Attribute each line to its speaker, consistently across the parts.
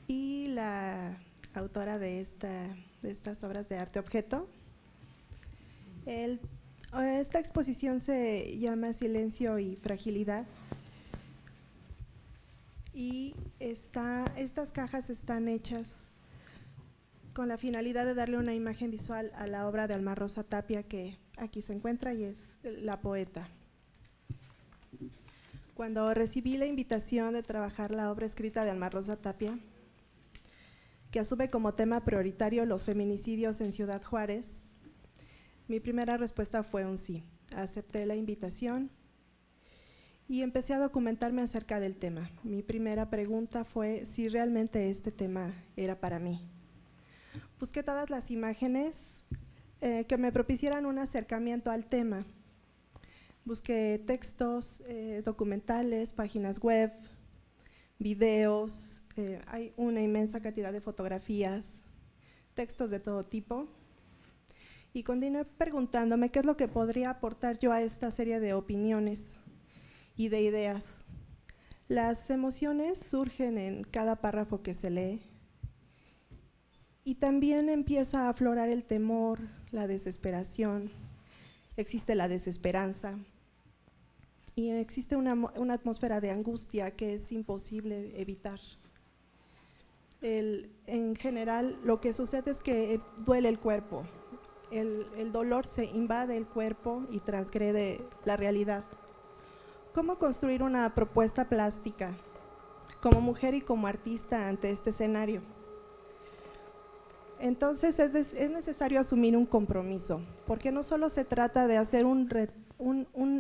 Speaker 1: y la autora de estas obras de arte objeto. Esta exposición se llama Silencio y Fragilidad, y estas cajas están hechas con la finalidad de darle una imagen visual a la obra de Alma Rosa Tapia, que aquí se encuentra y es la poeta. Cuando recibí la invitación de trabajar la obra escrita de Alma Rosa Tapia, que asume como tema prioritario los feminicidios en Ciudad Juárez, mi primera respuesta fue un sí. Acepté la invitación y empecé a documentarme acerca del tema. Mi primera pregunta fue si realmente este tema era para mí. Busqué todas las imágenes que me propicieran un acercamiento al tema. Busqué textos, documentales, páginas web, videos, hay una inmensa cantidad de fotografías, textos de todo tipo. Y continué preguntándome qué es lo que podría aportar yo a esta serie de opiniones y de ideas. Las emociones surgen en cada párrafo que se lee, y también empieza a aflorar el temor, la desesperación, existe la desesperanza y existe una atmósfera de angustia que es imposible evitar. En general, lo que sucede es que duele el cuerpo, el dolor se invade el cuerpo y transgrede la realidad. ¿Cómo construir una propuesta plástica como mujer y como artista ante este escenario? Entonces es necesario asumir un compromiso, porque no solo se trata de hacer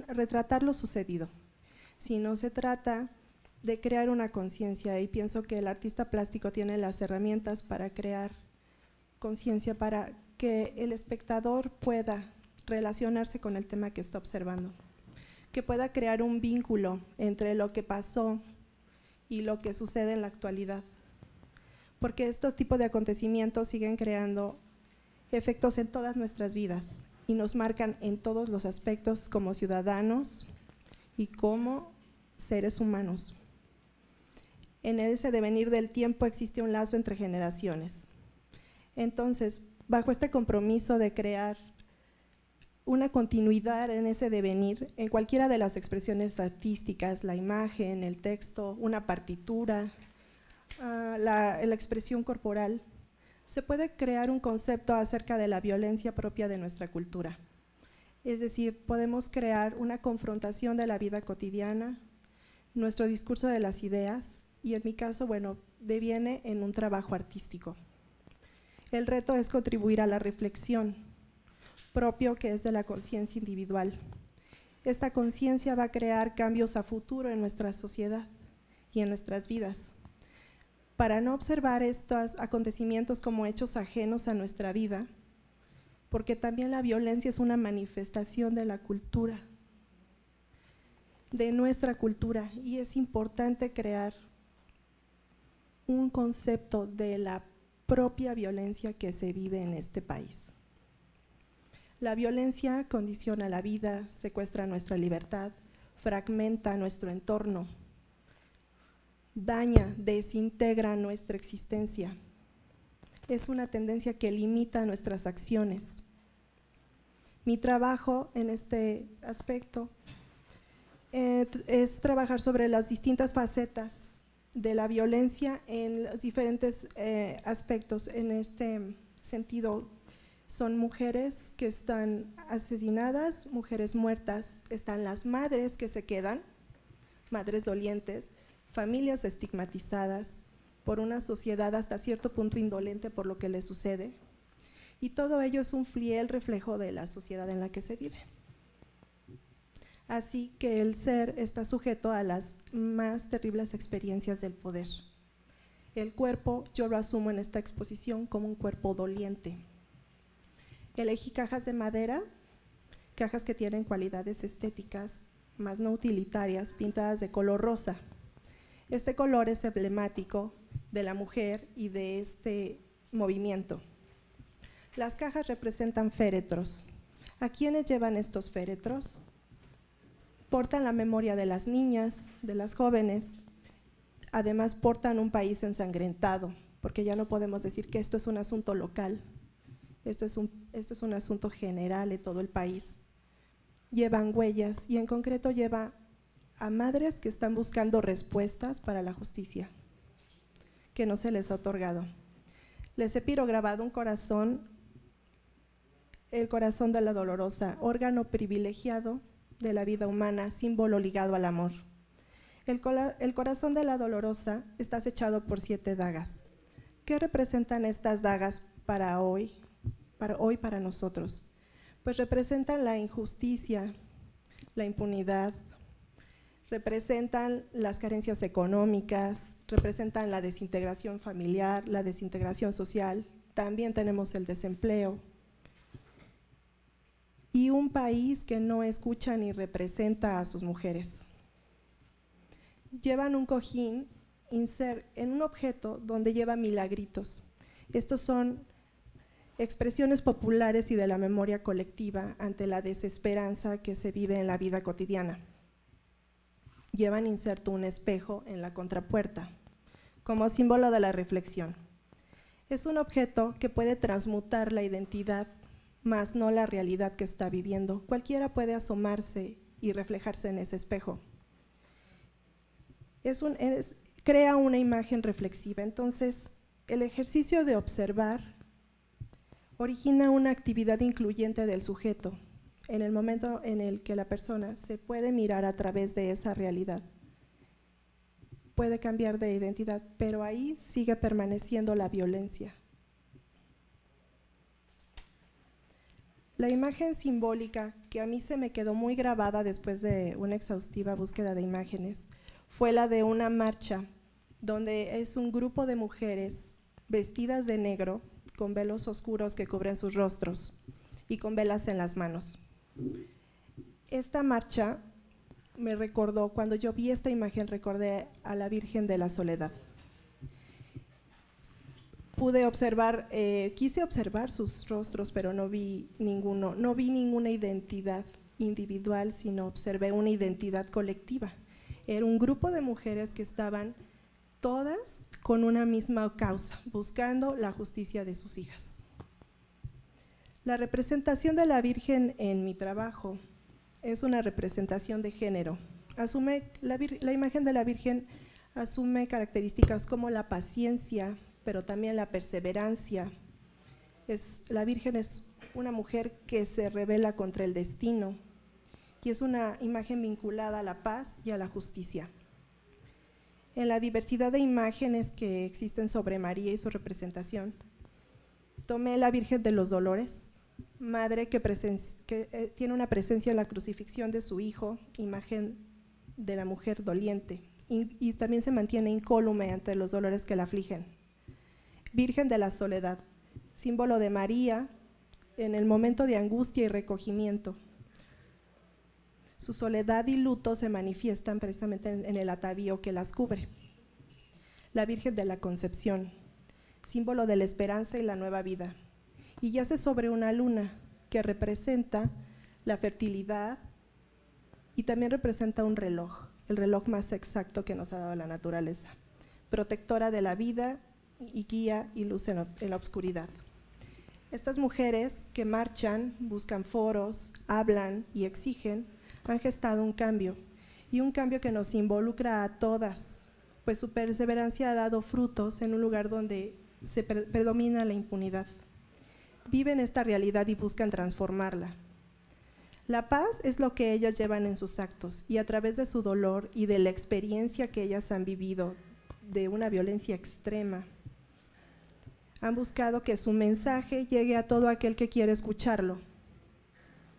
Speaker 1: retratar lo sucedido, sino se trata de crear una conciencia, y pienso que el artista plástico tiene las herramientas para crear conciencia, para que el espectador pueda relacionarse con el tema que está observando, que pueda crear un vínculo entre lo que pasó y lo que sucede en la actualidad, porque estos tipos de acontecimientos siguen creando efectos en todas nuestras vidas y nos marcan en todos los aspectos como ciudadanos y como seres humanos. En ese devenir del tiempo existe un lazo entre generaciones. Entonces, bajo este compromiso de crear una continuidad en ese devenir, en cualquiera de las expresiones artísticas, la imagen, el texto, una partitura, la expresión corporal, se puede crear un concepto acerca de la violencia propia de nuestra cultura. Es decir, podemos crear una confrontación de la vida cotidiana, nuestro discurso de las ideas, y en mi caso, bueno, deviene en un trabajo artístico. El reto es contribuir a la reflexión propio que es de la conciencia individual. Esta conciencia va a crear cambios a futuro en nuestra sociedad y en nuestras vidas. Para no observar estos acontecimientos como hechos ajenos a nuestra vida, porque también la violencia es una manifestación de la cultura, de nuestra cultura, y es importante crear un concepto de la propia violencia que se vive en este país. La violencia condiciona la vida, secuestra nuestra libertad, fragmenta nuestro entorno, daña, desintegra nuestra existencia. Es una tendencia que limita nuestras acciones. Mi trabajo en este aspecto es trabajar sobre las distintas facetas de la violencia en los diferentes aspectos. En este sentido, son mujeres que están asesinadas, mujeres muertas, están las madres que se quedan, madres dolientes, familias estigmatizadas por una sociedad hasta cierto punto indolente por lo que les sucede, y todo ello es un fiel reflejo de la sociedad en la que se vive. Así que el ser está sujeto a las más terribles experiencias del poder. El cuerpo, yo lo asumo en esta exposición como un cuerpo doliente. Elegí cajas de madera, cajas que tienen cualidades estéticas, más no utilitarias, pintadas de color rosa. Este color es emblemático de la mujer y de este movimiento. Las cajas representan féretros. ¿A quiénes llevan estos féretros? Portan la memoria de las niñas, de las jóvenes, Además, portan un país ensangrentado, porque ya no podemos decir que esto es un asunto local, esto es un asunto general de todo el país. Llevan huellas y en concreto lleva a madres que están buscando respuestas para la justicia, que no se les ha otorgado. Les he pirograbado un corazón, el corazón de la dolorosa, órgano privilegiado de la vida humana, símbolo ligado al amor. El corazón de la dolorosa está acechado por 7 dagas. ¿Qué representan estas dagas para hoy, para nosotros? Pues representan la injusticia, la impunidad, representan las carencias económicas, representan la desintegración familiar, la desintegración social, también tenemos el desempleo. Y un país que no escucha ni representa a sus mujeres. Llevan un cojín en un objeto donde lleva milagritos. Estos son expresiones populares y de la memoria colectiva ante la desesperanza que se vive en la vida cotidiana. Llevan inserto un espejo en la contrapuerta, como símbolo de la reflexión. Es un objeto que puede transmutar la identidad, mas no la realidad que está viviendo. Cualquiera puede asomarse y reflejarse en ese espejo. Crea una imagen reflexiva. Entonces, el ejercicio de observar origina una actividad incluyente del sujeto, en el momento en el que la persona se puede mirar a través de esa realidad. Puede cambiar de identidad, pero ahí sigue permaneciendo la violencia. La imagen simbólica que a mí se me quedó muy grabada después de una exhaustiva búsqueda de imágenes fue la de una marcha donde es un grupo de mujeres vestidas de negro con velos oscuros que cubren sus rostros y con velas en las manos. Esta marcha me recordó, cuando yo vi esta imagen, recordé a la Virgen de la Soledad. Pude observar, quise observar sus rostros, pero no vi ninguna identidad individual, sino observé una identidad colectiva. Era un grupo de mujeres que estaban todas con una misma causa, buscando la justicia de sus hijas. La representación de la Virgen en mi trabajo es una representación de género. La imagen de la Virgen asume características como la paciencia, pero también la perseverancia. La Virgen es una mujer que se rebela contra el destino y es una imagen vinculada a la paz y a la justicia. En la diversidad de imágenes que existen sobre María y su representación, tomé la Virgen de los Dolores, madre que tiene una presencia en la crucifixión de su hijo, imagen de la mujer doliente, y también se mantiene incólume ante los dolores que la afligen. Virgen de la Soledad, símbolo de María en el momento de angustia y recogimiento. Su soledad y luto se manifiestan precisamente en el atavío que las cubre. La Virgen de la Concepción, símbolo de la esperanza y la nueva vida, y yace sobre una luna que representa la fertilidad y también representa un reloj, el reloj más exacto que nos ha dado la naturaleza, protectora de la vida y guía y luz en la oscuridad. Estas mujeres que marchan, buscan foros, hablan y exigen, han gestado un cambio, y un cambio que nos involucra a todas, pues su perseverancia ha dado frutos en un lugar donde predomina la impunidad. Viven esta realidad y buscan transformarla. La paz es lo que ellas llevan en sus actos, y a través de su dolor y de la experiencia que ellas han vivido de una violencia extrema, han buscado que su mensaje llegue a todo aquel que quiere escucharlo,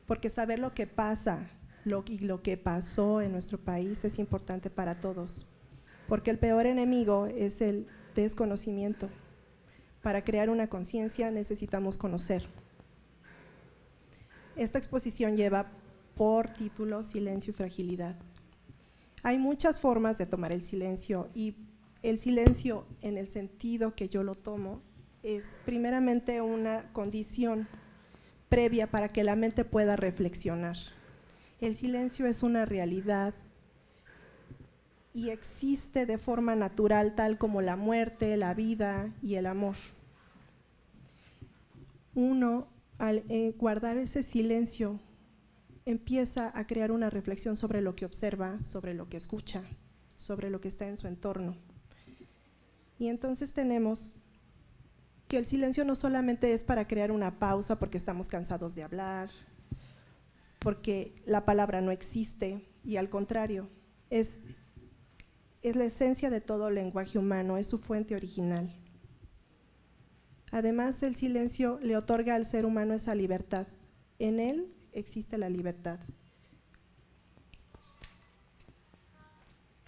Speaker 1: porque saber lo que pasa y lo que pasó en nuestro país es importante para todos, porque el peor enemigo es el desconocimiento. Para crear una conciencia necesitamos conocer. Esta exposición lleva por título Silencio y Fragilidad. Hay muchas formas de tomar el silencio, y el silencio, en el sentido que yo lo tomo, es primeramente una condición previa para que la mente pueda reflexionar. El silencio es una realidad y existe de forma natural, tal como la muerte, la vida y el amor. Uno, al guardar ese silencio, empieza a crear una reflexión sobre lo que observa, sobre lo que escucha, sobre lo que está en su entorno. Y entonces tenemos que el silencio no solamente es para crear una pausa porque estamos cansados de hablar, porque la palabra no existe, y al contrario, es la esencia de todo lenguaje humano, es su fuente original. Además, el silencio le otorga al ser humano esa libertad. En él existe la libertad.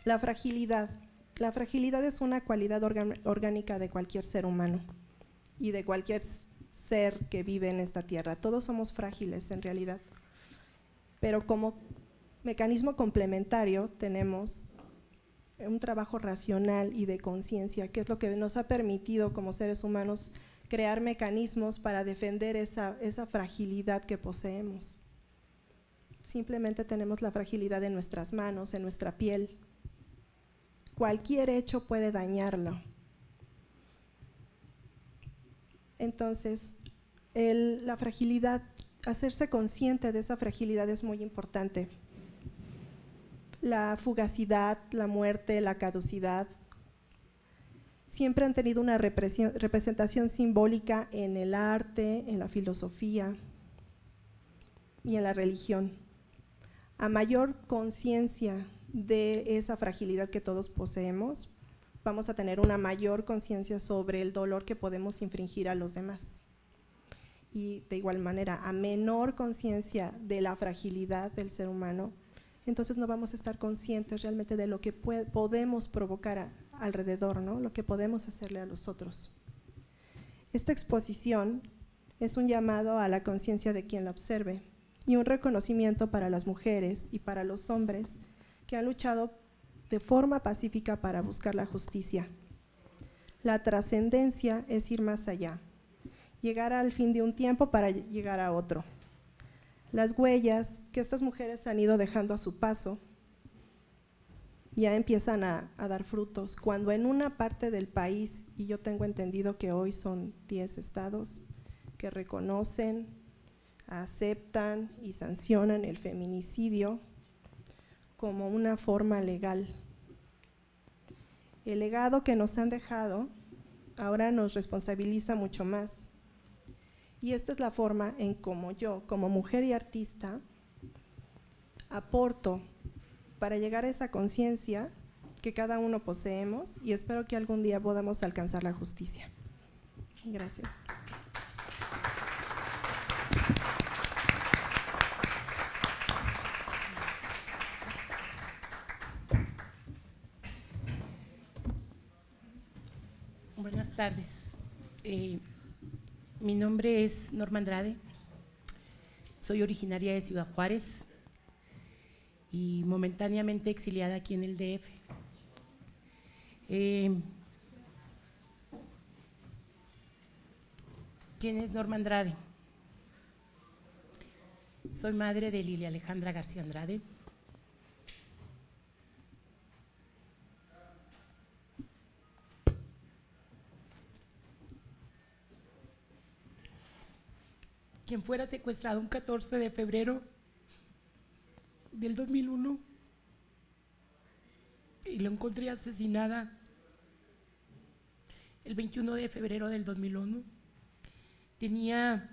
Speaker 1: La fragilidad. La fragilidad es una cualidad orgánica de cualquier ser humano y de cualquier ser que vive en esta tierra. Todos somos frágiles en realidad, pero como mecanismo complementario tenemos un trabajo racional y de conciencia, que es lo que nos ha permitido como seres humanos crear mecanismos para defender esa fragilidad que poseemos. Simplemente tenemos la fragilidad en nuestras manos, en nuestra piel. Cualquier hecho puede dañarlo. Entonces, la fragilidad, hacerse consciente de esa fragilidad es muy importante. La fugacidad, la muerte, la caducidad, siempre han tenido una representación simbólica en el arte, en la filosofía y en la religión. A mayor conciencia de esa fragilidad que todos poseemos, vamos a tener una mayor conciencia sobre el dolor que podemos infringir a los demás. Y de igual manera, a menor conciencia de la fragilidad del ser humano, entonces no vamos a estar conscientes realmente de lo que podemos provocar alrededor, ¿no? Lo que podemos hacerle a los otros. Esta exposición es un llamado a la conciencia de quien la observe y un reconocimiento para las mujeres y para los hombres que han luchado de forma pacífica para buscar la justicia. La trascendencia es ir más allá, llegar al fin de un tiempo para llegar a otro. Las huellas que estas mujeres han ido dejando a su paso ya empiezan a dar frutos. Cuando en una parte del país, y yo tengo entendido que hoy son 10 estados que reconocen, aceptan y sancionan el feminicidio como una forma legal. El legado que nos han dejado ahora nos responsabiliza mucho más. Y esta es la forma en cómo yo, como mujer y artista, aporto para llegar a esa conciencia que cada uno poseemos, y espero que algún día podamos alcanzar la justicia. Gracias.
Speaker 2: Buenas tardes. Mi nombre es Norma Andrade, soy originaria de Ciudad Juárez y momentáneamente exiliada aquí en el DF. ¿Quién es Norma Andrade? Soy madre de Lilia Alejandra García Andrade. Quien fuera secuestrado un 14 de febrero del 2001 y lo encontré asesinada el 21 de febrero del 2001. Tenía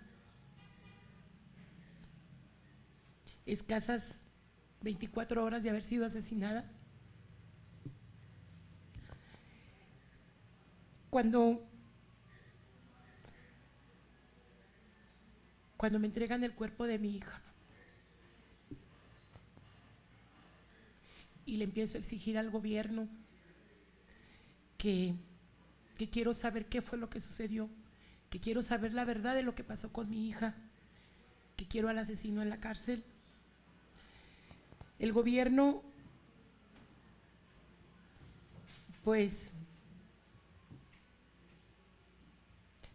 Speaker 2: escasas 24 horas de haber sido asesinada. Cuando me entregan el cuerpo de mi hija y le empiezo a exigir al gobierno que quiero saber qué fue lo que sucedió, que quiero saber la verdad de lo que pasó con mi hija, que quiero al asesino en la cárcel. El gobierno, pues,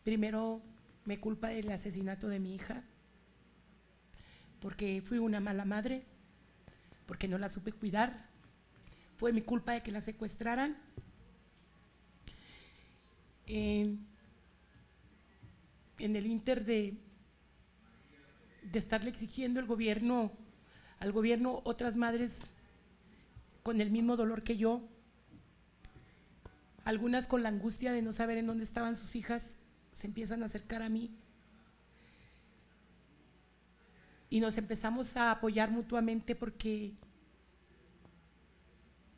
Speaker 2: primero me culpa del asesinato de mi hija, porque fui una mala madre, porque no la supe cuidar, fue mi culpa de que la secuestraran. En el inter de estarle exigiendo al gobierno otras madres con el mismo dolor que yo, algunas con la angustia de no saber en dónde estaban sus hijas, se empiezan a acercar a mí y nos empezamos a apoyar mutuamente porque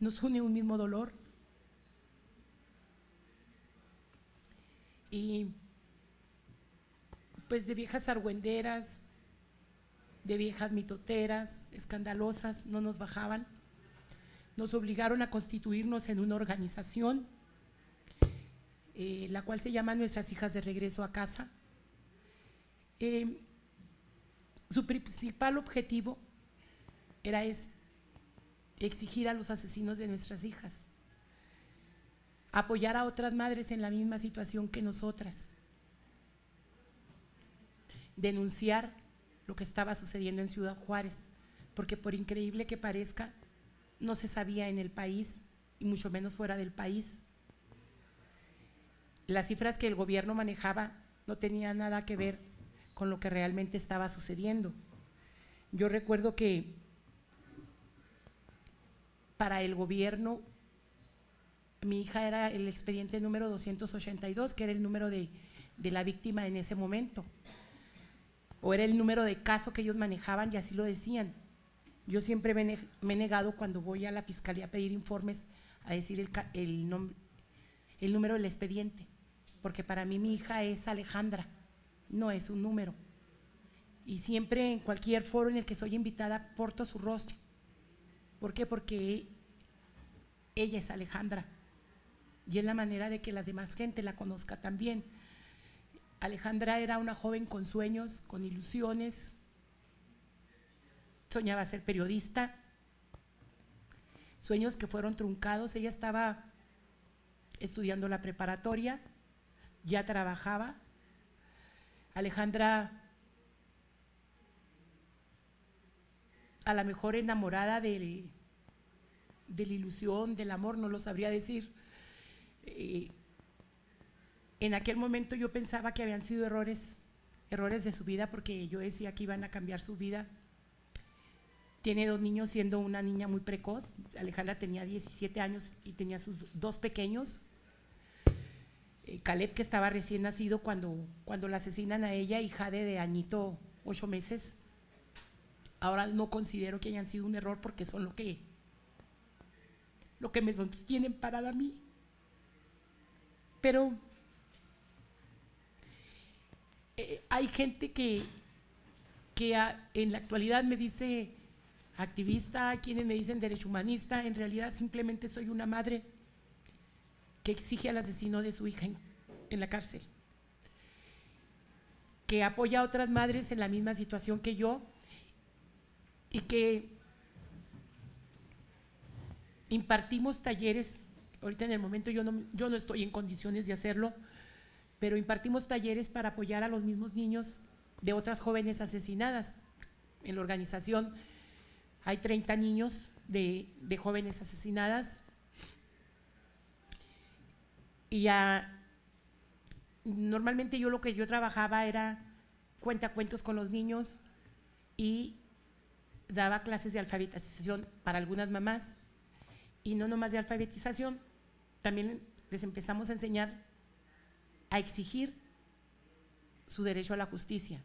Speaker 2: nos une un mismo dolor. Y pues de viejas argüenderas, de viejas mitoteras, escandalosas, no nos bajaban. Nos obligaron a constituirnos en una organización, la cual se llama Nuestras Hijas de Regreso a Casa. Su principal objetivo era exigir a los asesinos de nuestras hijas, apoyar a otras madres en la misma situación que nosotras, denunciar lo que estaba sucediendo en Ciudad Juárez, porque por increíble que parezca, no se sabía en el país y mucho menos fuera del país. Las cifras que el gobierno manejaba no tenían nada que ver con lo que realmente estaba sucediendo. Yo recuerdo que para el gobierno mi hija era el expediente número 282, que era el número de la víctima en ese momento, o era el número de caso que ellos manejaban y así lo decían. Yo siempre me he negado cuando voy a la fiscalía a pedir informes a decir el número del expediente, porque para mí mi hija es Alejandra, no es un número. Y siempre en cualquier foro en el que soy invitada porto su rostro. ¿Por qué? Porque ella es Alejandra y es la manera de que la demás gente la conozca también. Alejandra era una joven con sueños, con ilusiones, soñaba ser periodista, sueños que fueron truncados. Ella estaba estudiando la preparatoria, ya trabajaba. Alejandra, a lo mejor enamorada de la ilusión, del amor, no lo sabría decir. En aquel momento yo pensaba que habían sido errores de su vida, porque yo decía que iban a cambiar su vida. Tiene 2 niños, siendo una niña muy precoz. Alejandra tenía 17 años y tenía sus 2 pequeños. Caleb, que estaba recién nacido cuando la asesinan a ella, y Jade de añito, 8 meses. Ahora no considero que hayan sido un error, porque son lo que me sostienen parada a mí. Pero hay gente que en la actualidad me dice activista, quienes me dicen derecho humanista. En realidad simplemente soy una madre que exige al asesino de su hija en la cárcel, que apoya a otras madres en la misma situación que yo, y que impartimos talleres. Ahorita en el momento yo no estoy en condiciones de hacerlo, pero impartimos talleres para apoyar a los mismos niños de otras jóvenes asesinadas. En la organización hay 30 niños de jóvenes asesinadas, y normalmente lo que yo trabajaba era cuentacuentos con los niños y daba clases de alfabetización para algunas mamás, y no nomás de alfabetización, también les empezamos a enseñar a exigir su derecho a la justicia.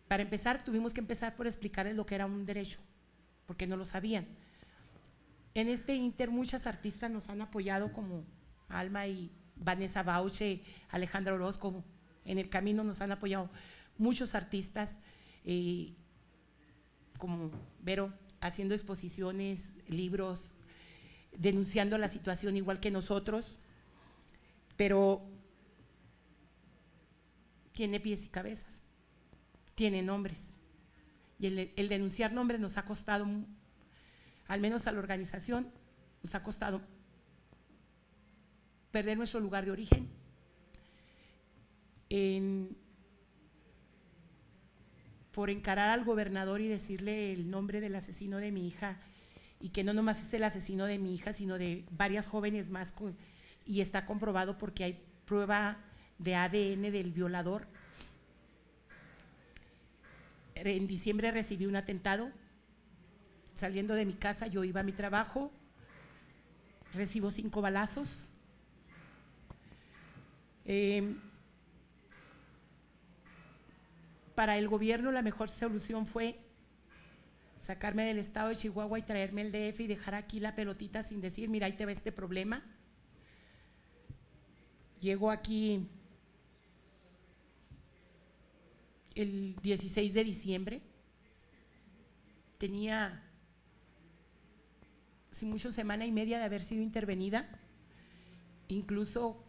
Speaker 2: Para empezar, tuvimos que empezar por explicarles lo que era un derecho, porque no lo sabían. En este inter muchas artistas nos han apoyado, como Alma y Vanessa Bauche, Alejandra Orozco. En el camino nos han apoyado muchos artistas, como Vero, haciendo exposiciones, libros, denunciando la situación igual que nosotros, pero tiene pies y cabezas, tiene nombres, y el denunciar nombres nos ha costado, al menos a la organización, nos ha costado perder nuestro lugar de origen. Por encarar al gobernador y decirle el nombre del asesino de mi hija y que no nomás es el asesino de mi hija, sino de varias jóvenes más, y está comprobado porque hay prueba de ADN del violador. En diciembre recibí un atentado, saliendo de mi casa, yo iba a mi trabajo, recibo 5 balazos. Para el gobierno la mejor solución fue sacarme del estado de Chihuahua y traerme el DF y dejar aquí la pelotita sin decir, mira, ahí te va este problema. Llego aquí el 16 de diciembre, tenía sin mucho semana y media de haber sido intervenida, incluso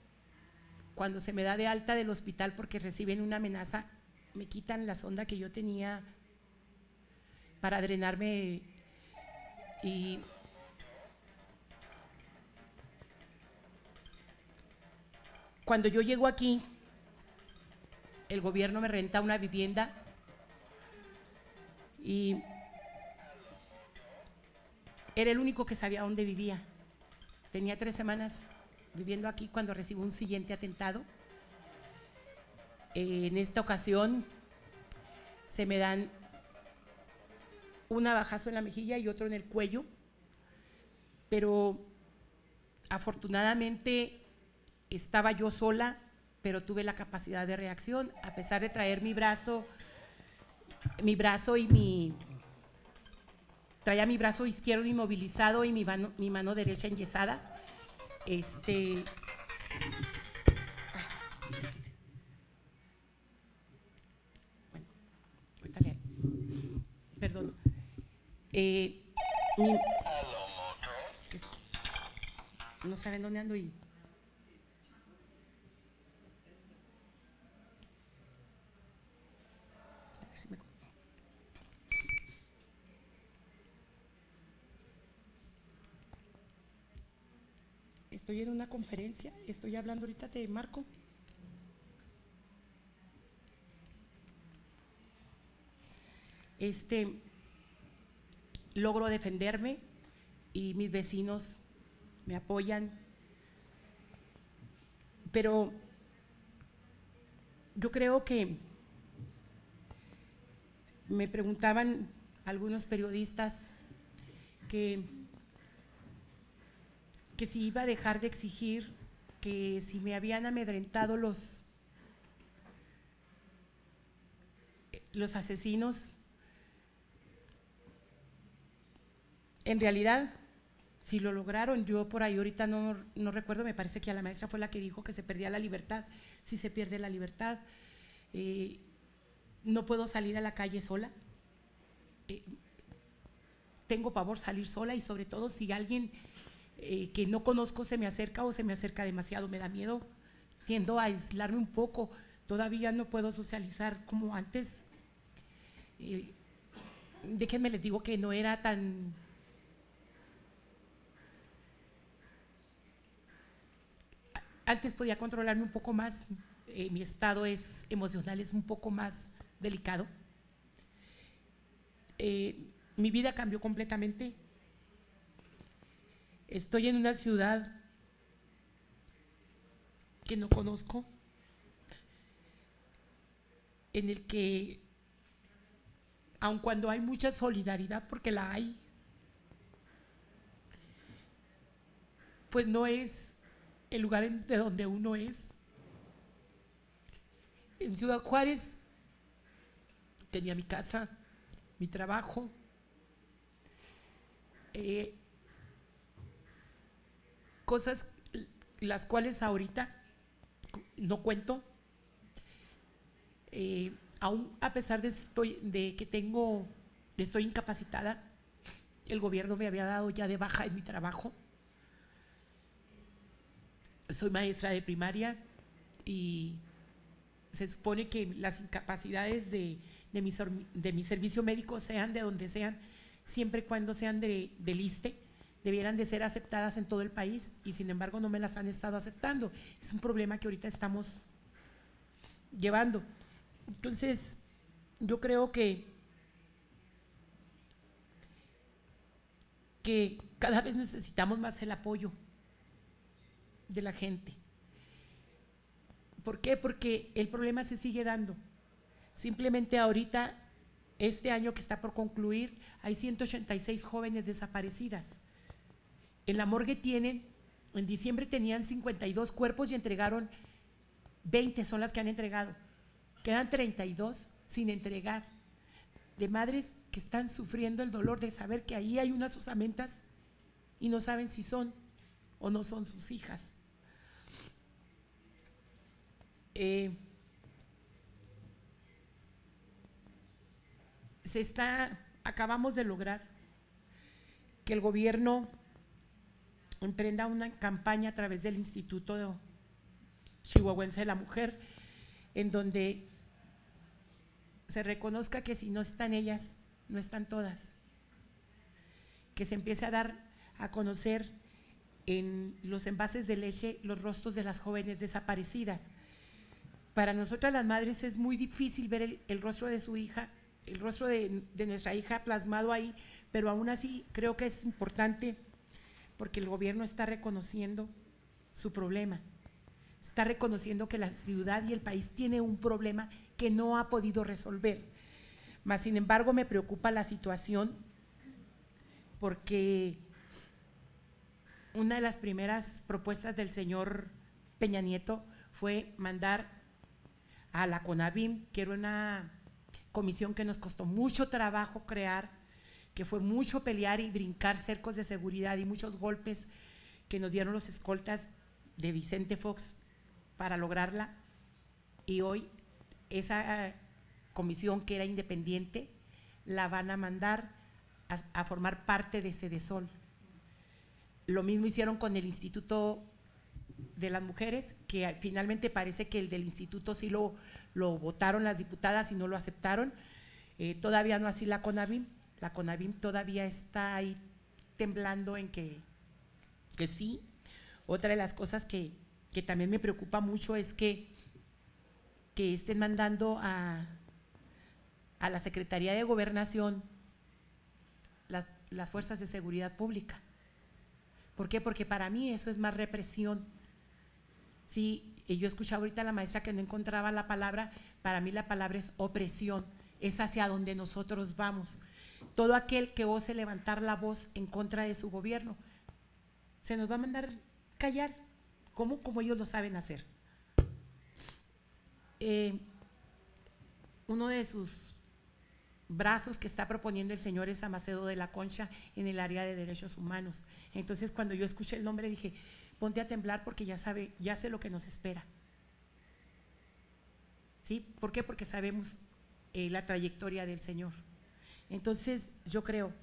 Speaker 2: cuando se me da de alta del hospital porque reciben una amenaza, me quitan la sonda que yo tenía para drenarme y cuando yo llego aquí, el gobierno me renta una vivienda y era el único que sabía dónde vivía. Tenía 3 semanas viviendo aquí cuando recibo un siguiente atentado. En esta ocasión se me dan un navajazo en la mejilla y otro en el cuello, pero afortunadamente estaba yo sola, pero tuve la capacidad de reacción, a pesar de traer mi brazo y traía mi brazo izquierdo inmovilizado y mi mano derecha enyesada. Perdón. Es que no saben dónde ando y… Estoy en una conferencia, estoy hablando ahorita, te marco. Logro defenderme y mis vecinos me apoyan, pero yo creo que me preguntaban algunos periodistas que si iba a dejar de exigir, que si me habían amedrentado los asesinos. En realidad, si lo lograron, yo por ahí ahorita no recuerdo, me parece que a la maestra fue la que dijo que se perdía la libertad. Si se pierde la libertad, no puedo salir a la calle sola, tengo pavor salir sola y sobre todo si alguien que no conozco se me acerca o se me acerca demasiado, me da miedo, tiendo a aislarme un poco, todavía no puedo socializar como antes. Déjenme les digo que no era tan… Antes podía controlarme un poco más, mi estado emocional es un poco más delicado. Mi vida cambió completamente. Estoy en una ciudad que no conozco, en el que, aun cuando hay mucha solidaridad, porque la hay, pues no es el lugar de donde uno es. En Ciudad Juárez tenía mi casa, mi trabajo, cosas las cuales ahorita no cuento, aún a pesar de que estoy incapacitada, el gobierno me había dado ya de baja en mi trabajo. Soy maestra de primaria y se supone que las incapacidades de mi servicio médico, sean de donde sean, siempre y cuando sean del ISSSTE, debieran de ser aceptadas en todo el país y sin embargo no me las han estado aceptando. Es un problema que ahorita estamos llevando. Entonces, yo creo que que cada vez necesitamos más el apoyo de la gente. ¿Por qué? Porque el problema se sigue dando. Simplemente ahorita, este año que está por concluir, hay 186 jóvenes desaparecidas. En la morgue en diciembre tenían 52 cuerpos y entregaron 20, son las que han entregado. Quedan 32 sin entregar, de madres que están sufriendo el dolor de saber que ahí hay unas osamentas y no saben si son o no son sus hijas. Acabamos de lograr que el gobierno emprenda una campaña a través del Instituto Chihuahuense de la Mujer, en donde se reconozca que si no están ellas, no están todas, que se empiece a dar a conocer en los envases de leche los rostros de las jóvenes desaparecidas. Para nosotras las madres es muy difícil ver el rostro de su hija, el rostro de nuestra hija plasmado ahí, pero aún así creo que es importante porque el gobierno está reconociendo su problema, está reconociendo que la ciudad y el país tiene un problema que no ha podido resolver. Mas, sin embargo, me preocupa la situación porque una de las primeras propuestas del señor Peña Nieto fue mandar a la CONAVIM, que era una comisión que nos costó mucho trabajo crear, que fue mucho pelear y brincar cercos de seguridad y muchos golpes que nos dieron los escoltas de Vicente Fox para lograrla, y hoy esa comisión que era independiente la van a mandar a formar parte de Sedesol. Lo mismo hicieron con el Instituto de las Mujeres, que finalmente parece que el del instituto sí lo votaron las diputadas y no lo aceptaron, todavía no así la CONAVIM. La CONAVIM todavía está ahí temblando en que sí. Otra de las cosas que también me preocupa mucho es que estén mandando a la Secretaría de Gobernación las fuerzas de seguridad pública. ¿Por qué? Porque para mí eso es más represión. Sí, yo escuchaba ahorita a la maestra que no encontraba la palabra, para mí la palabra es opresión, es hacia donde nosotros vamos. Todo aquel que ose levantar la voz en contra de su gobierno, se nos va a mandar callar, como ellos lo saben hacer. Uno de sus brazos que está proponiendo el señor es a Macedo de la Concha en el área de derechos humanos. Entonces, cuando yo escuché el nombre dije, ponte a temblar porque ya sé lo que nos espera. ¿Sí? ¿Por qué? Porque sabemos la trayectoria del señor. Entonces, yo creo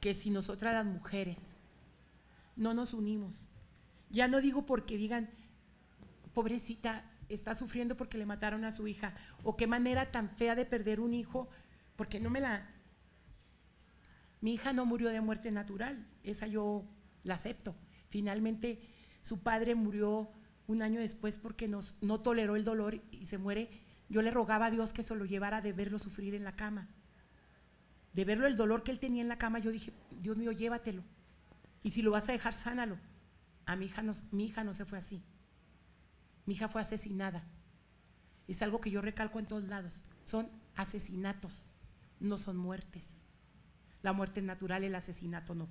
Speaker 2: que si nosotras las mujeres no nos unimos, ya no digo porque digan, pobrecita, está sufriendo porque le mataron a su hija, o qué manera tan fea de perder un hijo, porque mi hija no murió de muerte natural, esa yo la acepto. Finalmente, su padre murió un año después porque no toleró el dolor y se muere. Yo le rogaba a Dios que se lo llevara de verlo sufrir en la cama, de verlo el dolor que él tenía en la cama. Yo dije, Dios mío, llévatelo, y si lo vas a dejar, sánalo. A mi hija no se fue así, mi hija fue asesinada. Es algo que yo recalco en todos lados, son asesinatos, no son muertes. La muerte es natural, el asesinato no.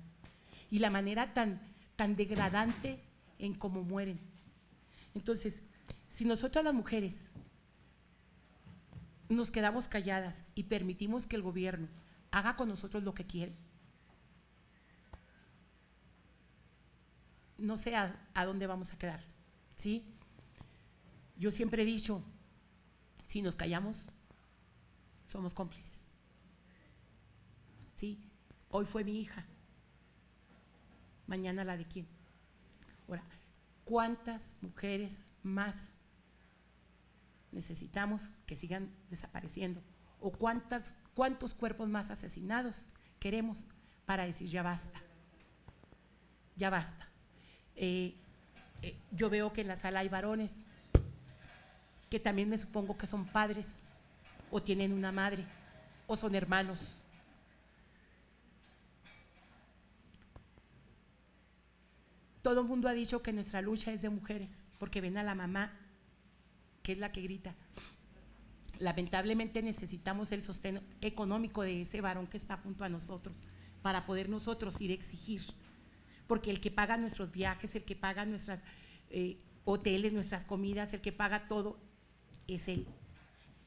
Speaker 2: Y la manera tan degradante en cómo mueren. Entonces, si nosotras las mujeres nos quedamos calladas y permitimos que el gobierno haga con nosotros lo que quiere, no sé a dónde vamos a quedar, ¿sí? Yo siempre he dicho, si nos callamos, somos cómplices, ¿sí? Hoy fue mi hija, mañana la de quién. Ahora, ¿cuántas mujeres más necesitamos que sigan desapareciendo? ¿O cuántos cuerpos más asesinados queremos para decir ya basta? Ya basta. Yo veo que en la sala hay varones que también me supongo que son padres o tienen una madre o son hermanos. todo el mundo ha dicho que nuestra lucha es de mujeres, porque ven a la mamá, que es la que grita. Lamentablemente necesitamos el sostén económico de ese varón que está junto a nosotros, para poder nosotros ir a exigir, porque el que paga nuestros viajes, el que paga nuestras hoteles, nuestras comidas, el que paga todo, es él.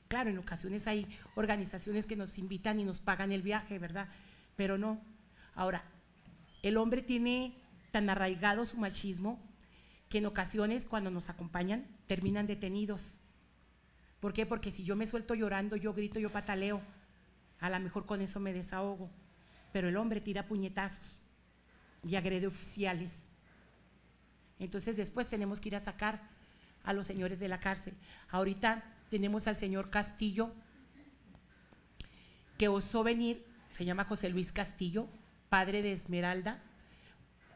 Speaker 2: Claro, en ocasiones hay organizaciones que nos invitan y nos pagan el viaje, ¿verdad? Pero no. Ahora, el hombre tiene tan arraigado su machismo que en ocasiones cuando nos acompañan terminan detenidos. ¿Por qué? Porque si yo me suelto llorando, yo grito, yo pataleo, a lo mejor con eso me desahogo, pero el hombre tira puñetazos y agrede oficiales. Entonces después tenemos que ir a sacar a los señores de la cárcel. Ahorita tenemos al señor Castillo, que osó venir, se llama José Luis Castillo, padre de Esmeralda,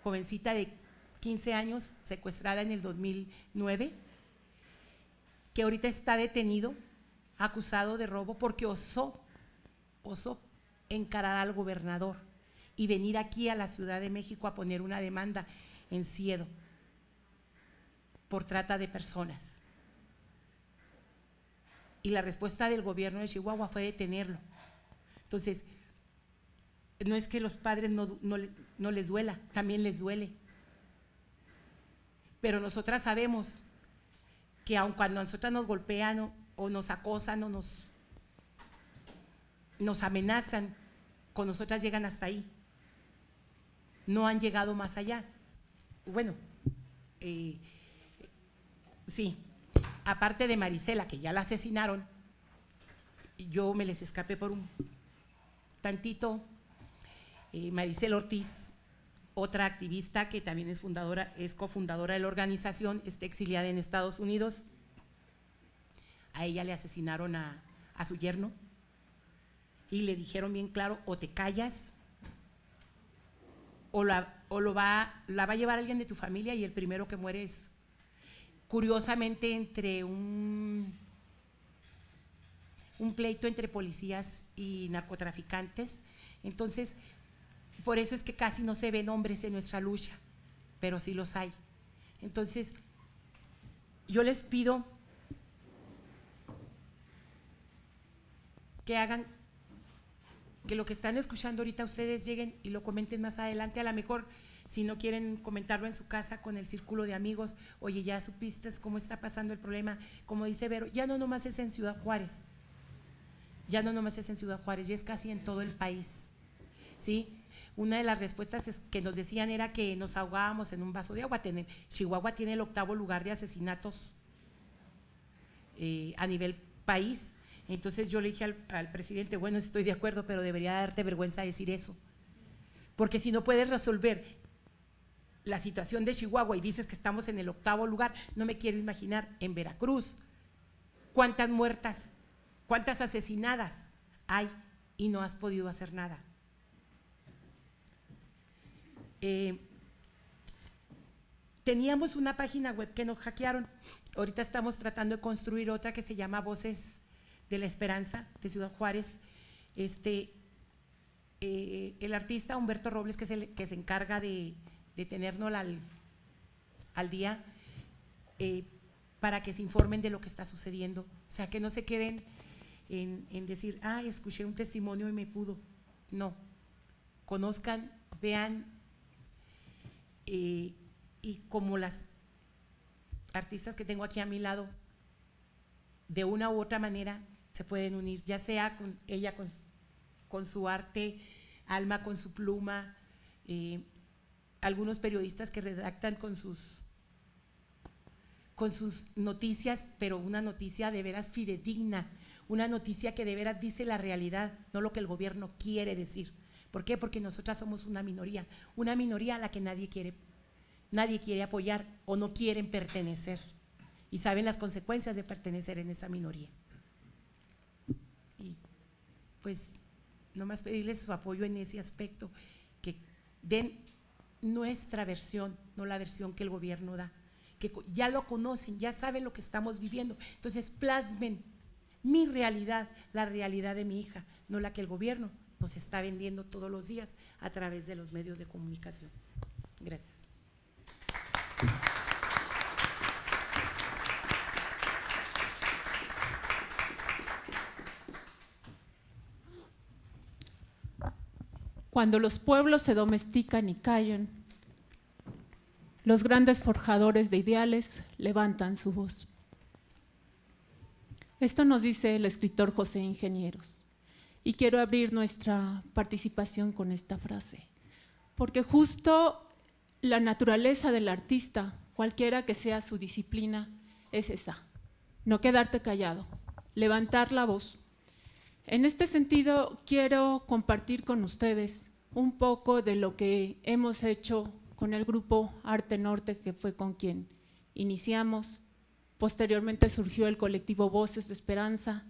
Speaker 2: jovencita de 15 años, secuestrada en el 2009, que ahorita está detenido, acusado de robo, porque osó encarar al gobernador y venir aquí a la Ciudad de México a poner una demanda en Ciedo por trata de personas. Y la respuesta del gobierno de Chihuahua fue detenerlo. Entonces, no es que los padres no les duela, también les duele. Pero nosotras sabemos que aun cuando a nosotras nos golpean o nos acosan o nos amenazan, con nosotras llegan hasta ahí. No han llegado más allá. Bueno, sí, aparte de Marisela, que ya la asesinaron, yo me les escapé por un tantito. Maricela Ortiz, otra activista que también es cofundadora de la organización, está exiliada en Estados Unidos. A ella le asesinaron a su yerno y le dijeron bien claro: o te callas o la va a llevar alguien de tu familia, y el primero que muere es, curiosamente, entre un pleito entre policías y narcotraficantes. Entonces, por eso es que casi no se ven hombres en nuestra lucha, pero sí los hay. Entonces, yo les pido que hagan, que lo que están escuchando ahorita ustedes lleguen y lo comenten más adelante. A lo mejor, si no quieren comentarlo en su casa con el círculo de amigos, oye, ya supiste cómo está pasando el problema, como dice Vero, ya no nomás es en Ciudad Juárez, ya no nomás es en Ciudad Juárez, ya es casi en todo el país, ¿sí? Una de las respuestas que nos decían era que nos ahogábamos en un vaso de agua. Chihuahua tiene el 8º lugar de asesinatos a nivel país. Entonces yo le dije al presidente, bueno, estoy de acuerdo, pero debería darte vergüenza decir eso, porque si no puedes resolver la situación de Chihuahua y dices que estamos en el 8º lugar, no me quiero imaginar en Veracruz cuántas muertas, cuántas asesinadas hay y no has podido hacer nada. Teníamos una página web que nos hackearon, ahorita estamos tratando de construir otra que se llama Voces de la Esperanza de Ciudad Juárez. El artista Humberto Robles, que se encarga de tenernos al día, para que se informen de lo que está sucediendo, o sea, que no se queden en decir, ah, escuché un testimonio y me pudo. No, conozcan, vean, y como las artistas que tengo aquí a mi lado, de una u otra manera se pueden unir, ya sea con ella con su arte, Alma con su pluma, algunos periodistas que redactan con sus noticias, pero una noticia de veras fidedigna, una noticia que de veras dice la realidad, no lo que el gobierno quiere decir. ¿Por qué? Porque nosotras somos una minoría a la que nadie quiere apoyar o no quieren pertenecer, y saben las consecuencias de pertenecer en esa minoría. Y pues nomás pedirles su apoyo en ese aspecto, que den nuestra versión, no la versión que el gobierno da, que ya lo conocen, ya saben lo que estamos viviendo. Entonces plasmen mi realidad, la realidad de mi hija, no la que el gobierno nos está vendiendo todos los días a través de los medios de comunicación. Gracias.
Speaker 3: cuando los pueblos se domestican y callan, los grandes forjadores de ideales levantan su voz. Esto nos dice el escritor José Ingenieros. Y quiero abrir nuestra participación con esta frase, porque justo la naturaleza del artista, cualquiera que sea su disciplina, es esa: no quedarte callado, levantar la voz. En este sentido, quiero compartir con ustedes un poco de lo que hemos hecho con el grupo Arte Norte, que fue con quien iniciamos. Posteriormente surgió el colectivo Voces de Esperanza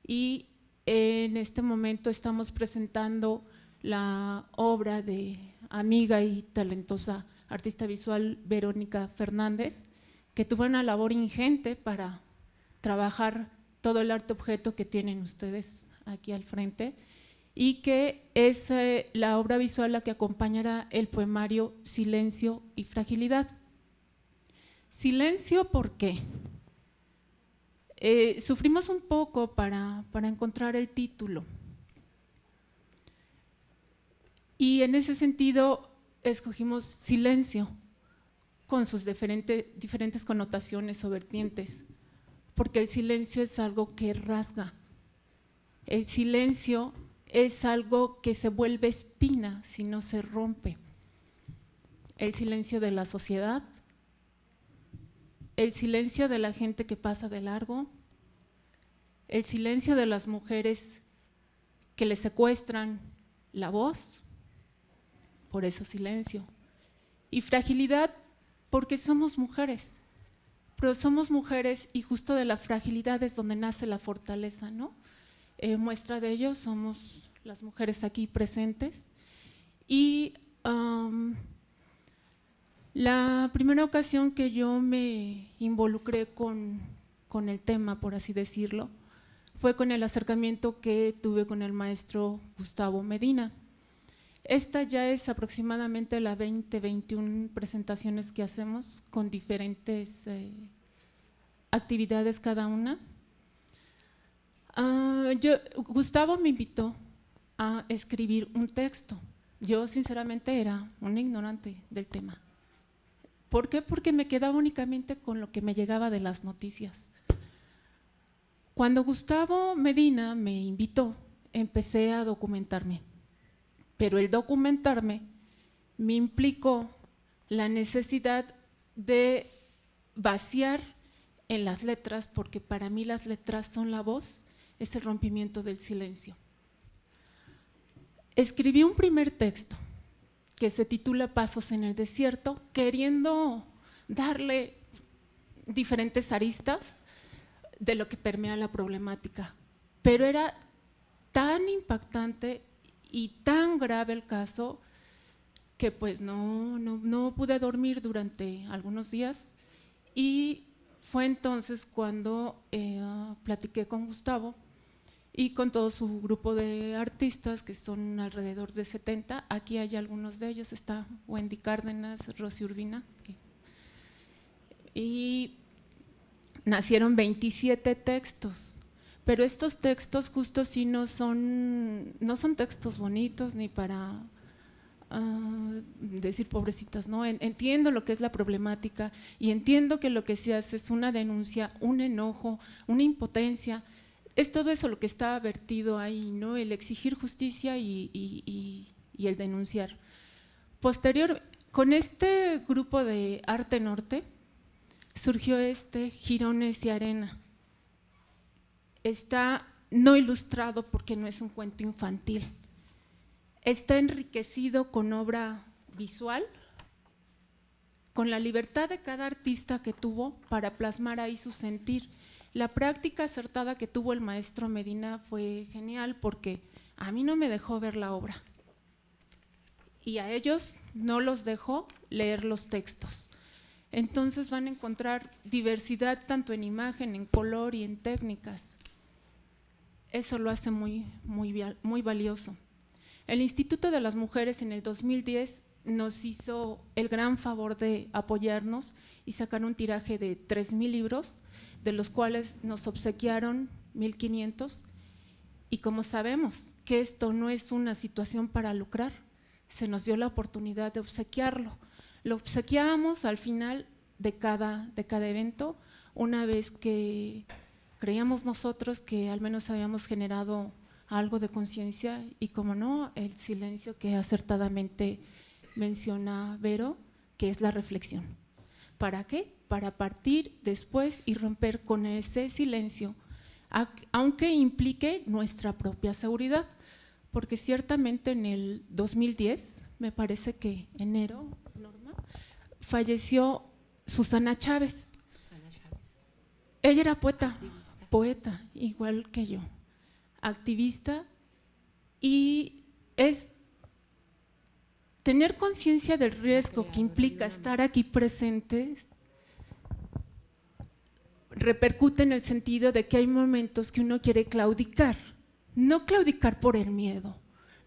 Speaker 3: y en este momento estamos presentando la obra de amiga y talentosa artista visual Verónica Fernández, que tuvo una labor ingente para trabajar todo el arte objeto que tienen ustedes aquí al frente, y que es la obra visual la que acompañará el poemario Silencio y Fragilidad. Silencio, ¿por qué? Sufrimos un poco para encontrar el título, y en ese sentido escogimos silencio con sus diferentes connotaciones o vertientes, porque el silencio es algo que rasga, el silencio es algo que se vuelve espina si no se rompe. El silencio de la sociedad, el silencio de la gente que pasa de largo, el silencio de las mujeres que le secuestran la voz, por eso silencio. Y fragilidad, porque somos mujeres, pero somos mujeres y justo de la fragilidad es donde nace la fortaleza, ¿no? Muestra de ello somos las mujeres aquí presentes. Y la primera ocasión que yo me involucré con el tema, por así decirlo, fue con el acercamiento que tuve con el maestro Gustavo Medina. Esta ya es aproximadamente la 20-21 presentaciones que hacemos con diferentes actividades cada una. Gustavo me invitó a escribir un texto. Yo sinceramente era una ignorante del tema. ¿Por qué? Porque me quedaba únicamente con lo que me llegaba de las noticias. Cuando Gustavo Medina me invitó, empecé a documentarme, pero el documentarme me implicó la necesidad de vaciar en las letras, porque para mí las letras son la voz, es el rompimiento del silencio. Escribí un primer texto que se titula Pasos en el desierto, queriendo darle diferentes aristas de lo que permea la problemática, pero era tan impactante y tan grave el caso que pues no pude dormir durante algunos días, y fue entonces cuando platiqué con Gustavo y con todo su grupo de artistas, que son alrededor de 70, aquí hay algunos de ellos, está Wendy Cárdenas, Rosy Urbina, y nacieron 27 textos, pero estos textos justo sí no son textos bonitos ni para decir pobrecitas, ¿no? Entiendo lo que es la problemática y entiendo que lo que se hace es una denuncia, un enojo, una impotencia. Es todo eso lo que está vertido ahí, ¿no? El exigir justicia y el denunciar. Posterior, con este grupo de Arte Norte, surgió Jirones y Arena. Está no ilustrado porque no es un cuento infantil. Está enriquecido con obra visual, con la libertad de cada artista que tuvo para plasmar ahí su sentir. La práctica acertada que tuvo el maestro Medina fue genial, porque a mí no me dejó ver la obra y a ellos no los dejó leer los textos. Entonces van a encontrar diversidad tanto en imagen, en color y en técnicas. Eso lo hace muy valioso. El Instituto de las Mujeres en el 2010 nos hizo el gran favor de apoyarnos y sacar un tiraje de 3,000 libros, de los cuales nos obsequiaron 1,500, y como sabemos que esto no es una situación para lucrar, se nos dio la oportunidad de obsequiarlo. Lo obsequiábamos al final de cada evento, una vez que creíamos nosotros que al menos habíamos generado algo de conciencia y, como no, el silencio que acertadamente menciona Vero, que es la reflexión. ¿Para qué? Para partir después y romper con ese silencio, aunque implique nuestra propia seguridad, porque ciertamente en el 2010, me parece que enero, Norma, falleció Susana Chávez. Ella era poeta, igual que yo, activista, y es tener conciencia del riesgo que implica estar aquí presentes. Repercute en el sentido de que hay momentos que uno quiere claudicar, no claudicar por el miedo,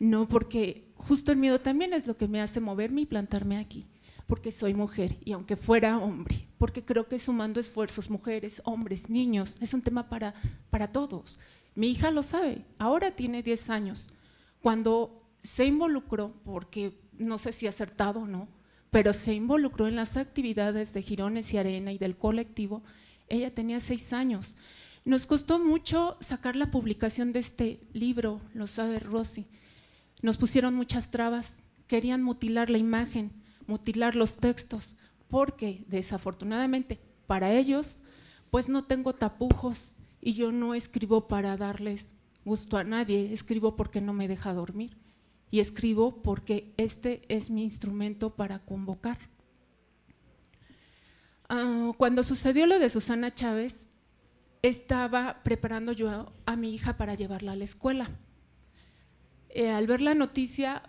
Speaker 3: no, porque justo el miedo también es lo que me hace moverme y plantarme aquí, porque soy mujer y aunque fuera hombre, porque creo que sumando esfuerzos, mujeres, hombres, niños, es un tema para todos. Mi hija lo sabe, ahora tiene 10 años, cuando se involucró, porque no sé si acertado o no, pero se involucró en las actividades de Jirones y Arena y del colectivo. Ella tenía 6 años. Nos costó mucho sacar la publicación de este libro, lo sabe Rosy. Nos pusieron muchas trabas, querían mutilar la imagen, mutilar los textos, porque desafortunadamente para ellos, pues no tengo tapujos y yo no escribo para darles gusto a nadie, escribo porque no me deja dormir y escribo porque este es mi instrumento para convocar. Cuando sucedió lo de Susana Chávez, estaba preparando yo a mi hija para llevarla a la escuela. Al ver la noticia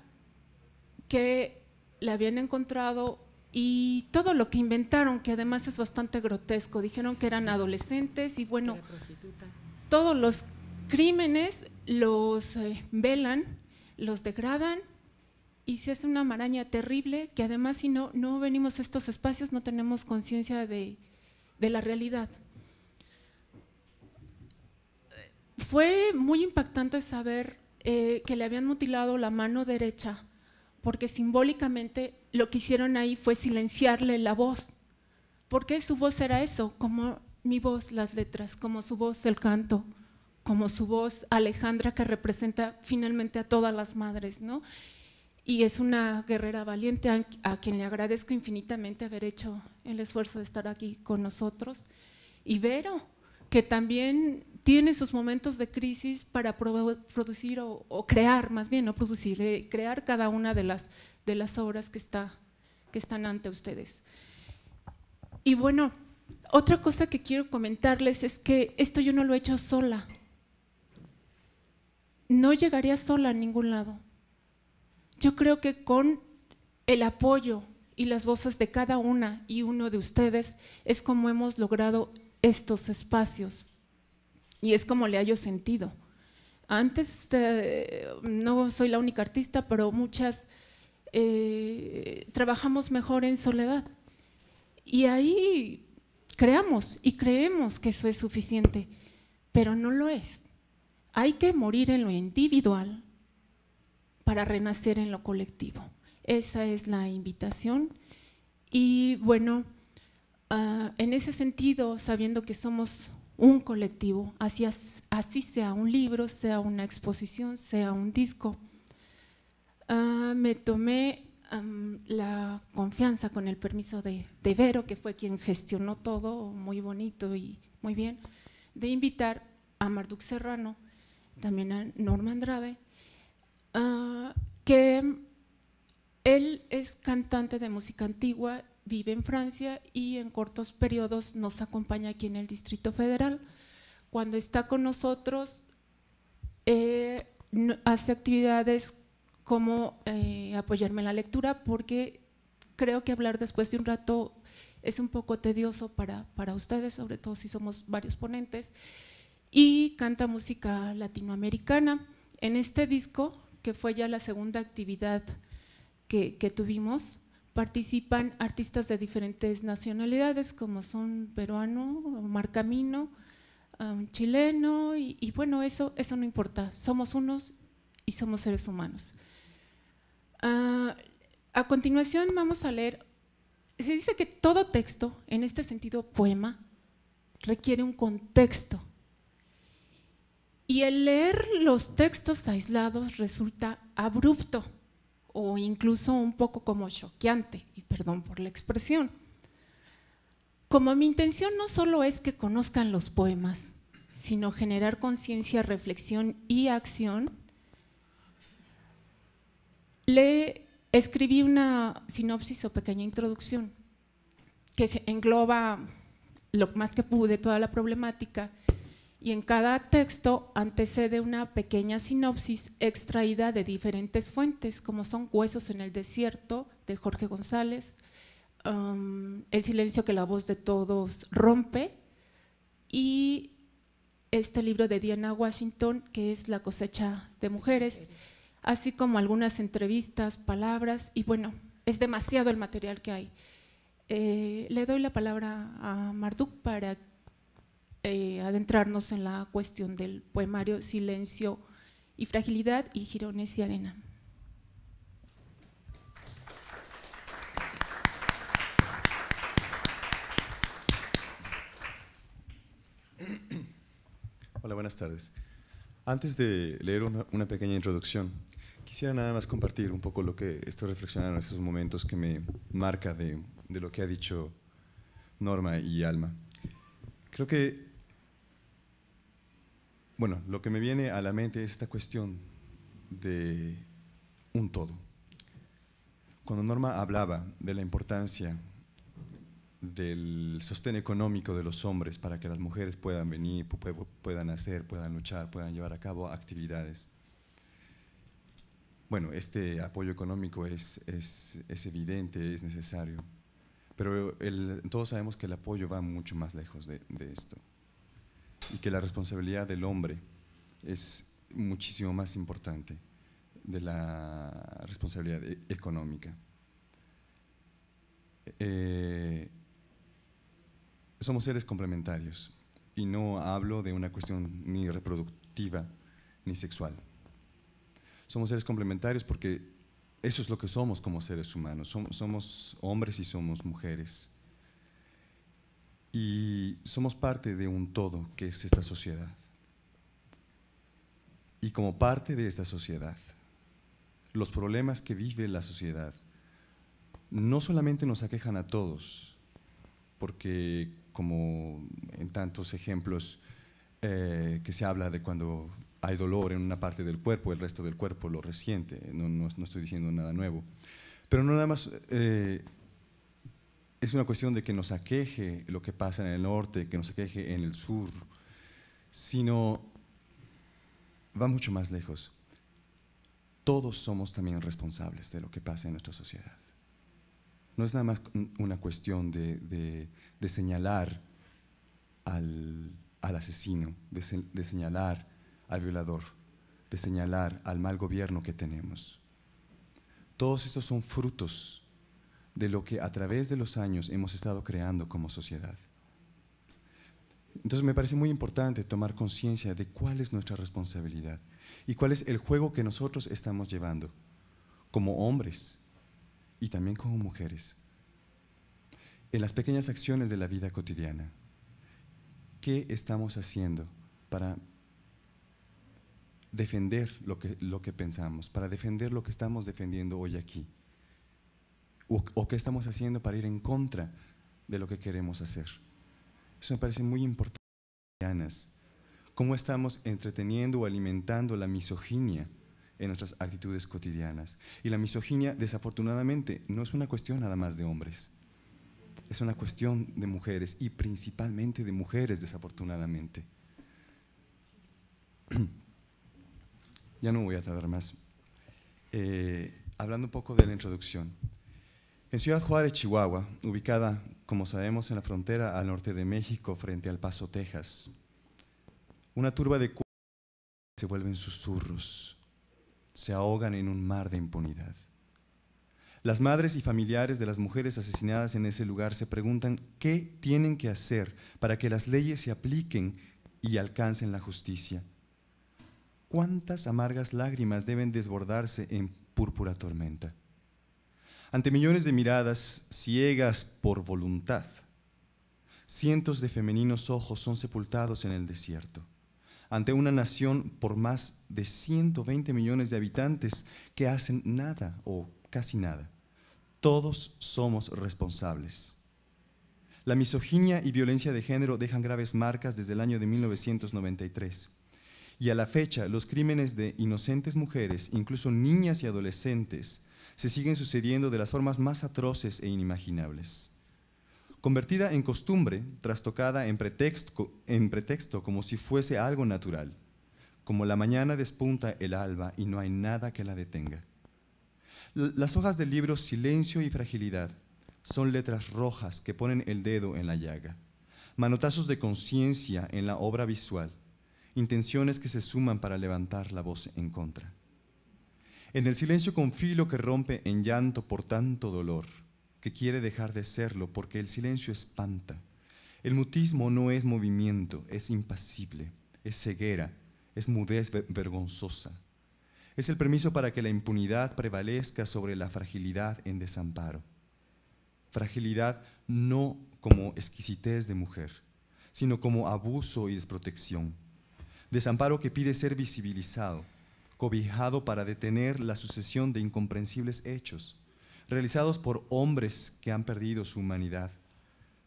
Speaker 3: que la habían encontrado y todo lo que inventaron, que además es bastante grotesco, dijeron que eran adolescentes y bueno, todos los crímenes los velan, los degradan y se hace una maraña terrible que además si no venimos a estos espacios no tenemos conciencia de la realidad. Fue muy impactante saber que le habían mutilado la mano derecha porque simbólicamente lo que hicieron ahí fue silenciarle la voz, porque su voz era eso, como mi voz, las letras, como su voz, el canto, como su voz, Alejandra, que representa finalmente a todas las madres, ¿no? Y es una guerrera valiente a quien le agradezco infinitamente haber hecho el esfuerzo de estar aquí con nosotros. Y Vero, que también tiene sus momentos de crisis para producir o crear, más bien, no producir, crear cada una de las obras que están ante ustedes. Y bueno, otra cosa que quiero comentarles es que esto yo no lo he hecho sola. No llegaría sola a ningún lado. Yo creo que con el apoyo y las voces de cada una y uno de ustedes es como hemos logrado estos espacios y es como le hallo sentido. Antes, no soy la única artista, pero muchas trabajamos mejor en soledad y ahí creamos y creemos que eso es suficiente, pero no lo es. Hay que morir en lo individual para renacer en lo colectivo. Esa es la invitación y bueno, en ese sentido, sabiendo que somos un colectivo, así sea un libro, sea una exposición, sea un disco, me tomé la confianza con el permiso de Vero, que fue quien gestionó todo muy bonito y muy bien, de invitar a Marduk Serrano, también a Norma Andrade, que él es cantante de música antigua, vive en Francia y en cortos periodos nos acompaña aquí en el Distrito Federal. Cuando está con nosotros, hace actividades como apoyarme en la lectura, porque creo que hablar después de un rato es un poco tedioso para ustedes, sobre todo si somos varios ponentes, y canta música latinoamericana. En este disco, que fue ya la segunda actividad que tuvimos, participan artistas de diferentes nacionalidades, como son peruano, Omar Camino, chileno, y bueno, eso no importa, somos unos y somos seres humanos. A continuación vamos a leer, se dice que todo texto, en este sentido poema, requiere un contexto. Y el leer los textos aislados resulta abrupto o incluso un poco como choqueante, y perdón por la expresión. Como mi intención no solo es que conozcan los poemas, sino generar conciencia, reflexión y acción, le escribí una sinopsis o pequeña introducción que engloba lo más que pude toda la problemática, y en cada texto antecede una pequeña sinopsis extraída de diferentes fuentes, como son Huesos en el desierto, de Jorge González, El silencio que la voz de todos rompe, y este libro de Diana Washington, que es La cosecha de mujeres, así como algunas entrevistas, palabras, y bueno, es demasiado el material que hay. Le doy la palabra a Marduk para adentrarnos en la cuestión del poemario Silencio y Fragilidad y Jirones y Arena.
Speaker 4: Hola, buenas tardes. Antes de leer una pequeña introducción, quisiera nada más compartir un poco lo que estoy reflexionando en estos momentos que me marca de lo que ha dicho Norma y Alma. Creo que, bueno, lo que me viene a la mente es esta cuestión de un todo. Cuando Norma hablaba de la importancia del sostén económico de los hombres para que las mujeres puedan venir, puedan hacer, puedan luchar, puedan llevar a cabo actividades. Bueno, este apoyo económico es evidente, es necesario, pero todos sabemos que el apoyo va mucho más lejos de esto y que la responsabilidad del hombre es muchísimo más importante de la responsabilidad económica. Somos seres complementarios y no hablo de una cuestión ni reproductiva ni sexual. Somos seres complementarios porque eso es lo que somos como seres humanos. Somos hombres y somos mujeres. Y somos parte de un todo que es esta sociedad. Y como parte de esta sociedad, los problemas que vive la sociedad no solamente nos aquejan a todos, porque como en tantos ejemplos que se habla de cuando hay dolor en una parte del cuerpo, el resto del cuerpo lo resiente, no estoy diciendo nada nuevo, pero no nada más es una cuestión de que nos aqueje lo que pasa en el norte, que nos aqueje en el sur, sino va mucho más lejos. Todos somos también responsables de lo que pasa en nuestra sociedad. No es nada más una cuestión de señalar al asesino, de señalar al violador, de señalar al mal gobierno que tenemos. Todos estos son frutos de lo que a través de los años hemos estado creando como sociedad. Entonces me parece muy importante tomar conciencia de cuál es nuestra responsabilidad y cuál es el juego que nosotros estamos llevando como hombres y también como mujeres, en las pequeñas acciones de la vida cotidiana. ¿Qué estamos haciendo para defender lo que pensamos, para defender lo que estamos defendiendo hoy aquí? ¿O qué estamos haciendo para ir en contra de lo que queremos hacer? Eso me parece muy importante. ¿Cómo estamos entreteniendo o alimentando la misoginia en nuestras actitudes cotidianas? Y la misoginia, desafortunadamente, no es una cuestión nada más de hombres, es una cuestión de mujeres y principalmente de mujeres, desafortunadamente. Ya no voy a tardar más. Hablando un poco de la introducción. En Ciudad Juárez, Chihuahua, ubicada, como sabemos, en la frontera al norte de México, frente al Paso, Texas, una turba de se vuelven susurros, se ahogan en un mar de impunidad. Las madres y familiares de las mujeres asesinadas en ese lugar se preguntan qué tienen que hacer para que las leyes se apliquen y alcancen la justicia. ¿Cuántas amargas lágrimas deben desbordarse en púrpura tormenta? Ante millones de miradas ciegas por voluntad, cientos de femeninos ojos son sepultados en el desierto. Ante una nación por más de 120 millones de habitantes que hacen nada o casi nada. Todos somos responsables. La misoginia y violencia de género dejan graves marcas desde el año de 1993. Y a la fecha, los crímenes de inocentes mujeres, incluso niñas y adolescentes, se siguen sucediendo de las formas más atroces e inimaginables. Convertida en costumbre, trastocada en pretexto como si fuese algo natural, como la mañana despunta el alba y no hay nada que la detenga. Las hojas del libro Silencio y Fragilidad son letras rojas que ponen el dedo en la llaga, manotazos de conciencia en la obra visual, intenciones que se suman para levantar la voz en contra. En el silencio con filo que rompe en llanto por tanto dolor, que quiere dejar de serlo porque el silencio espanta. El mutismo no es movimiento, es impasible, es ceguera, es mudez vergonzosa. Es el permiso para que la impunidad prevalezca sobre la fragilidad en desamparo. Fragilidad no como exquisitez de mujer, sino como abuso y desprotección. Desamparo que pide ser visibilizado, cobijado para detener la sucesión de incomprensibles hechos, realizados por hombres que han perdido su humanidad,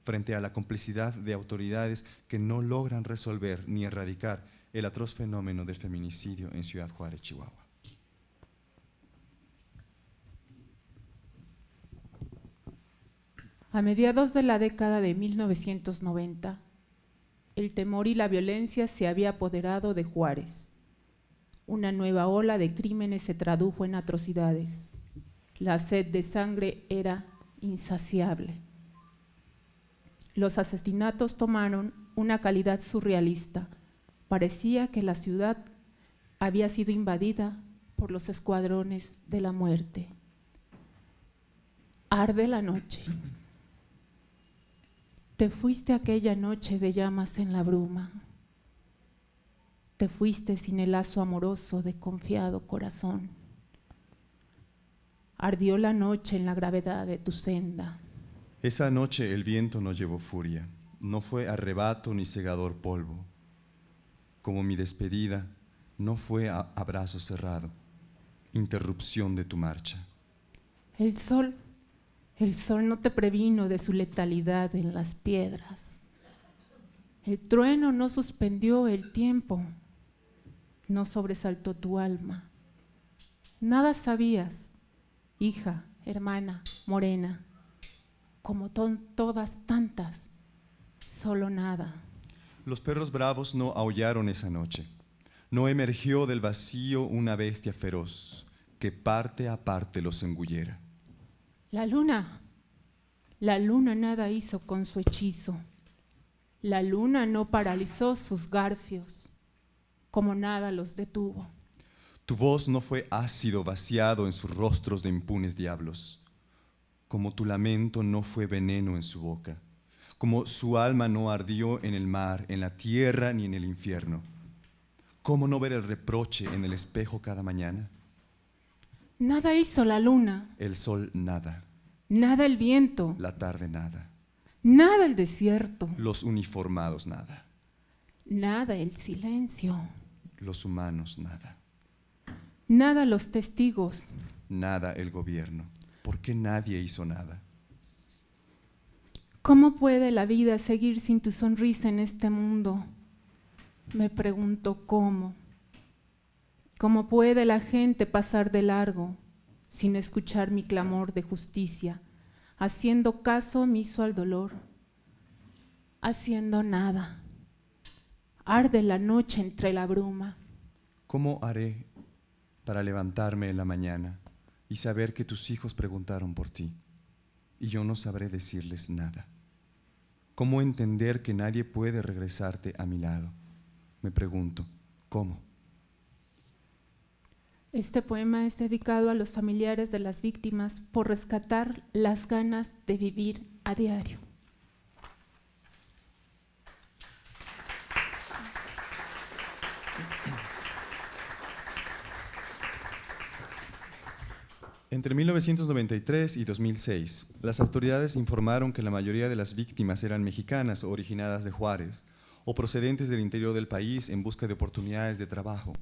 Speaker 4: frente a la complicidad de autoridades que no logran resolver ni erradicar el atroz fenómeno del feminicidio en Ciudad Juárez, Chihuahua.
Speaker 3: A mediados de la década de 1990, el temor y la violencia se había apoderado de Juárez. Una nueva ola de crímenes se tradujo en atrocidades. La sed de sangre era insaciable. Los asesinatos tomaron una calidad surrealista. Parecía que la ciudad había sido invadida por los escuadrones de la muerte. Arde la noche. Te fuiste aquella noche de llamas en la bruma. Te fuiste sin el lazo amoroso de confiado corazón. Ardió la noche en la gravedad de tu senda.
Speaker 4: Esa noche el viento no llevó furia, no fue arrebato ni cegador polvo. Como mi despedida, no fue abrazo cerrado, interrupción de tu marcha.
Speaker 3: El sol no te previno de su letalidad en las piedras. El trueno no suspendió el tiempo, no sobresaltó tu alma. Nada sabías, hija, hermana, morena, como todas tantas, solo nada.
Speaker 4: Los perros bravos no aullaron esa noche. No emergió del vacío una bestia feroz que parte a parte los engullera.
Speaker 3: La luna nada hizo con su hechizo. La luna no paralizó sus garfios, como nada los detuvo.
Speaker 4: Tu voz no fue ácido vaciado en sus rostros de impunes diablos, como tu lamento no fue veneno en su boca, como su alma no ardió en el mar, en la tierra ni en el infierno. ¿Cómo no ver el reproche en el espejo cada mañana?
Speaker 3: Nada hizo la luna.
Speaker 4: El sol nada.
Speaker 3: Nada el viento.
Speaker 4: La tarde nada.
Speaker 3: Nada el desierto.
Speaker 4: Los uniformados nada.
Speaker 3: Nada el silencio.
Speaker 4: Los humanos nada.
Speaker 3: Nada los testigos.
Speaker 4: Nada el gobierno. ¿Por qué nadie hizo nada?
Speaker 3: ¿Cómo puede la vida seguir sin tu sonrisa en este mundo? Me pregunto cómo. ¿Cómo puede la gente pasar de largo sin escuchar mi clamor de justicia, haciendo caso omiso al dolor, haciendo nada? Arde la noche entre la bruma.
Speaker 4: ¿Cómo haré para levantarme en la mañana y saber que tus hijos preguntaron por ti y yo no sabré decirles nada? ¿Cómo entender que nadie puede regresarte a mi lado? Me pregunto, ¿cómo?
Speaker 3: Este poema es dedicado a los familiares de las víctimas por rescatar las ganas de vivir a diario.
Speaker 4: Entre 1993 y 2006, las autoridades informaron que la mayoría de las víctimas eran mexicanas o originadas de Juárez o procedentes del interior del país en busca de oportunidades de trabajo.